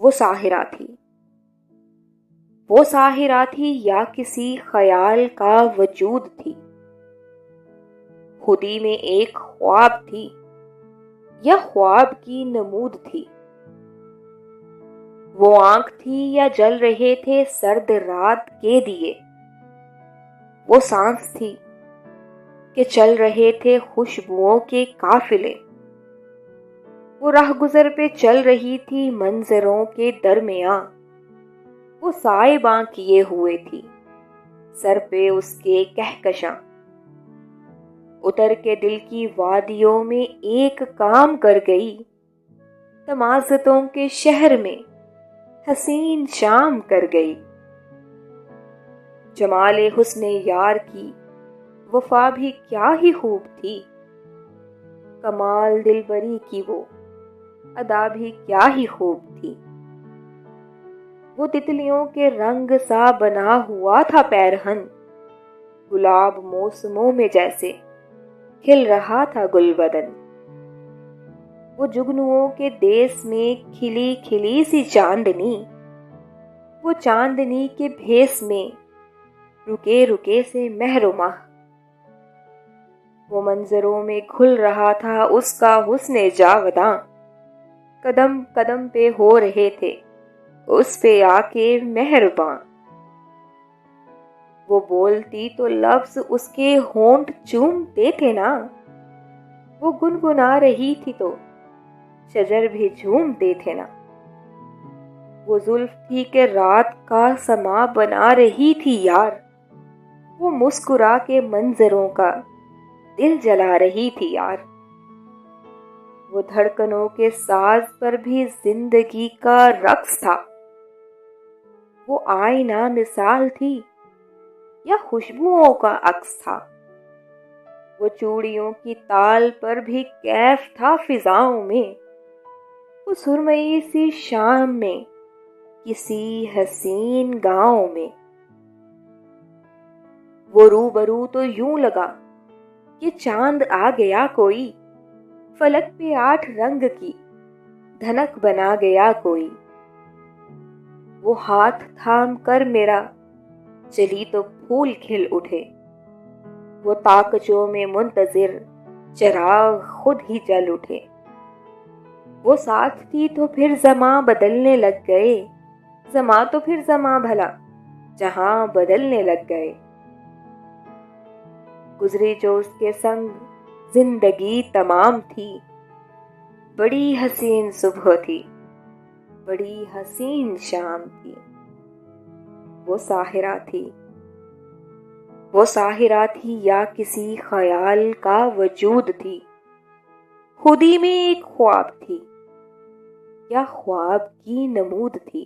وہ ساحرہ تھی، وہ ساحرہ تھی یا کسی خیال کا وجود تھی، خودی میں ایک خواب تھی یا خواب کی نمود تھی، وہ آنکھ تھی یا جل رہے تھے سرد رات کے دیے، وہ سانس تھی کہ چل رہے تھے خوشبوؤں کے قافلے، وہ راہ گزر پہ چل رہی تھی منظروں کے درمیاں، وہ سائباں کیے ہوئے تھی سر پہ اس کے کہکشاں، اتر کے دل کی وادیوں میں ایک کام کر گئی، تمازتوں کے شہر میں حسین شام کر گئی، جمال حسن یار کی وفا بھی کیا ہی خوب تھی، کمال دلبری کی وہ ادا بھی کیا ہی خوب تھی، وہ تتلیوں کے رنگ سا بنا ہوا تھا پیرہن، گلاب موسموں میں جیسے کھل رہا تھا گل بدن، وہ جگنوؤں کے دیس میں کھلی کھلی سی چاندنی، وہ چاندنی کے بھیس میں رکے رکے سے مہر و ماہ، وہ منظروں میں کھل رہا تھا اس کا حسن جاوداں، قدم قدم پہ ہو رہے تھے اس پہ آ کے مہرباں، وہ بولتی تو لفظ اس کے ہونٹ چومتے تھے نا، وہ گنگنا رہی تھی تو شجر بھی جھومتے تھے نا، وہ زلف تھی کہ رات کا سما بنا رہی تھی یار، وہ مسکرا کے منظروں کا دل جلا رہی تھی یار، وہ دھڑکنوں کے ساز پر بھی زندگی کا رقص تھا، وہ آئینہ مثال تھی یا خوشبوؤں کا عکس تھا، وہ چوڑیوں کی تال پر بھی کیف تھا فضاؤں میں، وہ سرمئی سی شام میں کسی حسین گاؤں میں، وہ روبرو تو یوں لگا کہ چاند آ گیا کوئی، فلک پہ 8 رنگ کی دھنک بنا گیا کوئی، وہ ہاتھ تھام کر میرا چلی تو پھول کھل اٹھے، وہ طاقچوں میں منتظر چراغ خود ہی جل اٹھے، وہ ساتھ تھی تو پھر زماں بدلنے لگ گئے، زماں تو پھر زماں بھلا جہاں بدلنے لگ گئے، گزری جو اس کے سنگ زندگی تمام تھی، بڑی حسین صبح تھی، بڑی حسین شام تھی، وہ ساحرہ تھی، وہ ساحرہ تھی یا کسی خیال کا وجود تھی، خودی میں ایک خواب تھی یا خواب کی نمود تھی۔